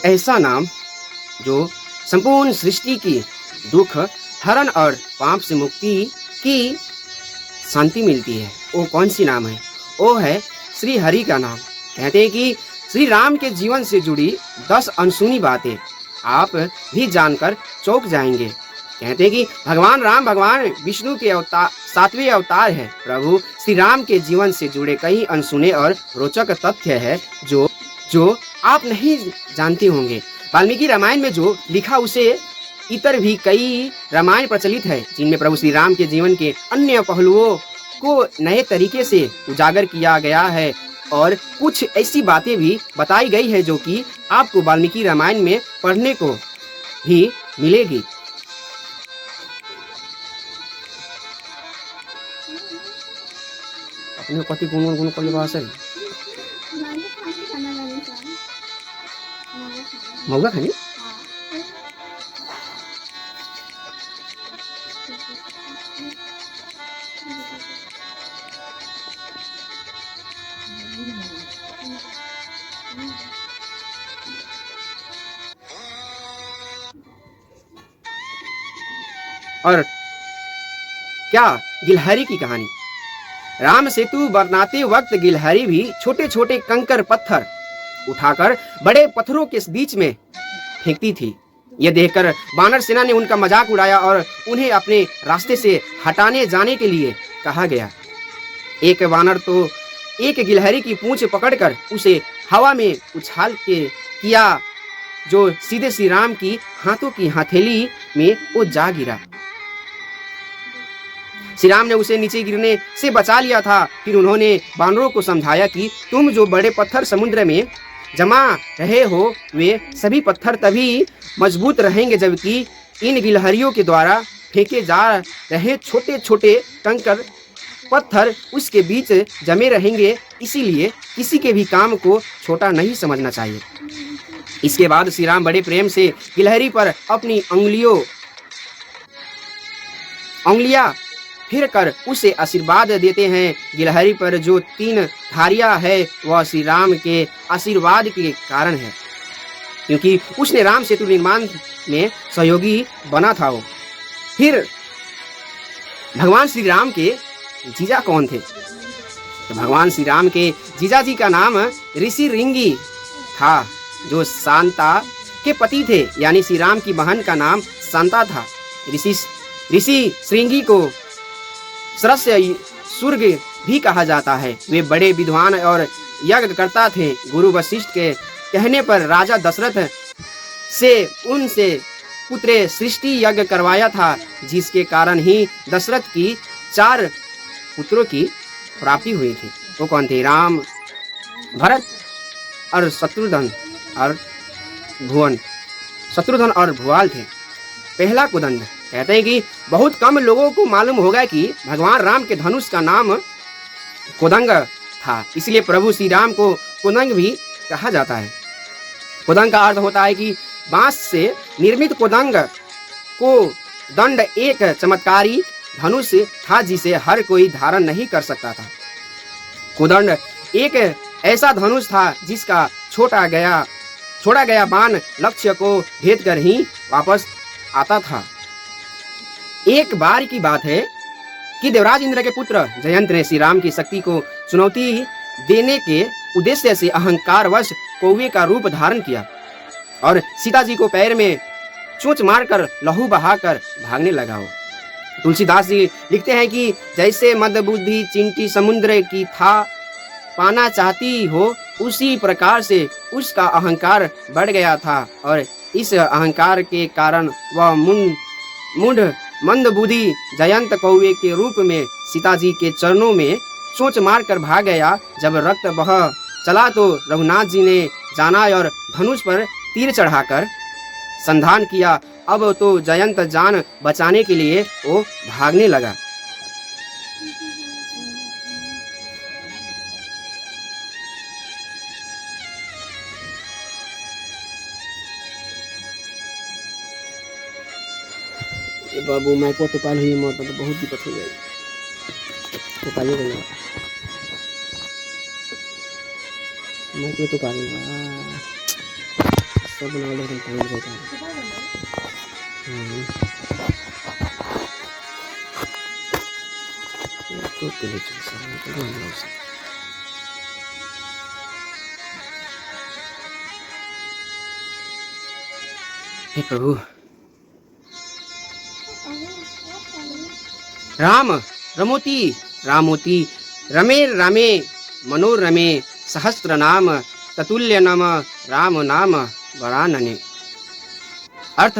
ऐसा नाम जो संपूर्ण सृष्टि की दुख हरण और पाप से मुक्ति की शांति मिलती है। वो कौन सी नाम है? वो है श्री हरि का नाम। कहते हैं कि श्री राम के जीवन से जुड़ी 10 अनसुनी बातें आप भी जानकर चौंक जाएंगे। कहते हैं कि भगवान राम भगवान विष्णु के अवतार 7वें अवतार है। प्रभु श्री राम के जीवन से जुड़े कई अनसुने और रोचक तथ्य है जो आप नहीं जानते होंगे। वाल्मीकि रामायण में जो लिखा उसे इतर भी कई रामायण प्रचलित है जिनमें प्रभु श्री राम के जीवन के अन्य पहलुओं को नए तरीके से उजागर किया गया है और कुछ ऐसी बातें भी बताई गई है जो कि आपको वाल्मीकि रामायण में पढ़ने को भी मिलेगी। अपने कति गुण गुण कर लेबा सर मौगा खानी और क्या गिलहरी की कहानी। राम सेतु बनाते वक्त गिलहरी भी छोटे छोटे कंकर पत्थर उठाकर बड़े पत्थरों के बीच में फेंकती थी। यह देखकर वानर सेना ने उनका मजाक उड़ाया और उन्हें अपने रास्ते से हटाने जाने के लिए कहा गया। एक वानर तो एक गिलहरी की पूंछ पकड़कर उसे हवा में उछाल के किया जो सीधे श्री राम की हाथों की हथेली में वो जा गिरा। श्री राम ने उसे नीचे गिरने से बचा लिया था। फिर उन्होंने वानरों को समझाया कि तुम जो बड़े पत्थर समुद्र में जमा रहे हो वे सभी पत्थर तभी मजबूत रहेंगे जबकि इन गिलहरियों के द्वारा फेंके जा रहे छोटे छोटे कंकर पत्थर उसके बीच जमे रहेंगे। इसीलिए किसी के भी काम को छोटा नहीं समझना चाहिए। इसके बाद श्री राम बड़े प्रेम से गिलहरी पर अपनी उंगलियां फिर कर उसे आशीर्वाद देते हैं। गिलहरी पर जो 3 धारियां है वह श्री राम के आशीर्वाद के कारण है क्योंकि उसने राम सेतु निर्माण में सहयोगी बना था। फिर भगवान श्री राम के जीजा कौन थे? तो भगवान श्री राम के जीजा जी का नाम ऋषि रिंगी था जो शांता के पति थे, यानी श्री राम की बहन का नाम शांता था। ऋषि श्रृंगी को सरस्य सूर्य भी कहा जाता है। वे बड़े विद्वान और यज्ञकर्ता थे। गुरु वशिष्ठ के कहने पर राजा दशरथ से उनसे पुत्र सृष्टि यज्ञ करवाया था जिसके कारण ही दशरथ की 4 पुत्रों की प्राप्ति हुई थी। वो कौन थे? राम, भरत और शत्रुघ्न और भुआल थे। पहला कोदंड। कहते हैं कि बहुत कम लोगों को मालूम होगा कि भगवान राम के धनुष का नाम कोदंग था, इसलिए प्रभु श्री राम को कोदंग भी कहा जाता है। कोदंग का अर्थ होता है कि बांस से निर्मित कोदंग को दंड एक चमत्कारी धनुष था जिसे हर कोई धारण नहीं कर सकता था। कोदंड एक ऐसा धनुष था जिसका छोड़ा गया बाण लक्ष्य को भेद कर ही वापस आता था। एक बार की बात है कि देवराज इंद्र के पुत्र जयंत ने श्री राम की शक्ति को चुनौती देने के उद्देश्य से अहंकारवश कौवे का रूप धारण किया और सीता जी को पैर में चोंच मारकर लहू बहाकर भागने लगा। तुलसीदास जी लिखते हैं कि जैसे मंदबुद्धि चिंटी समुद्र की था पाना चाहती हो उसी प्रकार से उसका अहंकार बढ़ गया था और इस अहंकार के कारण वह मूढ़ मंदबुद्धि जयंत कौवे के रूप में सीता जी के चरणों में चोंच मारकर भाग गया। जब रक्त बह चला तो रघुनाथ जी ने जाना और धनुष पर तीर चढ़ाकर संधान किया। अब तो जयंत जान बचाने के लिए वो भागने लगा। बाबू मैं को तो पाल हुई मौत तो बहुत दिक्कत हो जाएगी। तो पालिए गया मैं को तो पालूंगा। सब बना लो टाइम रहता है। तो चले चल हे प्रभु राम रमोती रामोती रमे रामे मनोरमे सहस्त्र नाम ततुल्य नम राम नाम वरानने। अर्थ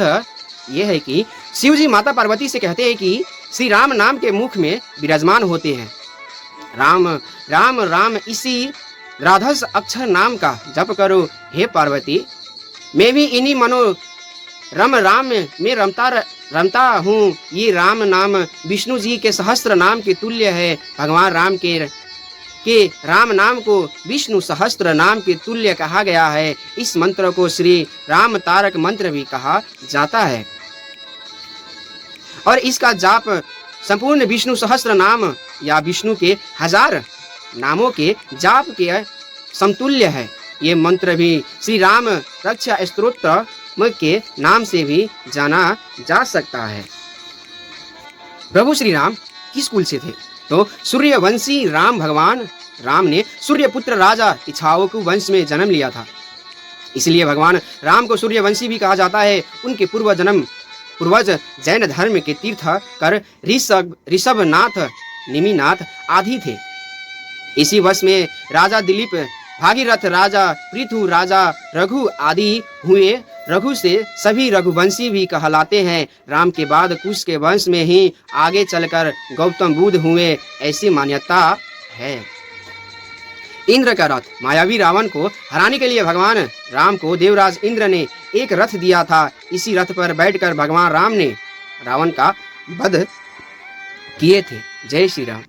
यह है कि शिव जी माता पार्वती से कहते हैं कि श्री राम नाम के मुख में विराजमान होते हैं। राम राम राम इसी राधस अक्षर नाम का जप करो हे पार्वती। मैं भी इन्हीं मनो राम में रमता हूँ। ये राम नाम विष्णु जी के सहस्त्र नाम के तुल्य है। भगवान राम के राम नाम को विष्णु सहस्त्र नाम के तुल्य कहा गया है। इस मंत्र को श्री राम तारक मंत्र भी कहा जाता है और इसका जाप संपूर्ण विष्णु सहस्त्र नाम या विष्णु के 1000 नामों के जाप के समतुल्य है। ये मंत्र भी श्री राम रक्षा स्तोत्र के नाम से भी जाना जा सकता है। प्रभु श्री राम किस कुल से थे? तो सूर्यवंशी राम भगवान राम ने सूर्यपुत्र राजा इक्ष्वाकु वंश में जन्म लिया था। इसलिए भगवान राम को सूर्यवंशी भी कहा जाता है। उनके पूर्वज जैन धर्म के तीर्थकर ऋषभनाथ निमिनाथ आदि थे। इसी वर्ष में राजा दिलीप भागीरथ राजा पृथु राजा रघु आदि हुए। रघु से सभी रघुवंशी भी कहलाते हैं। राम के बाद कुश के वंश में ही आगे चलकर गौतम बुद्ध हुए, ऐसी मान्यता है। इंद्र का रथ मायावी रावण को हराने के लिए भगवान राम को देवराज इंद्र ने एक रथ दिया था। इसी रथ पर बैठकर भगवान राम ने रावण का वध किए थे। जय श्री राम।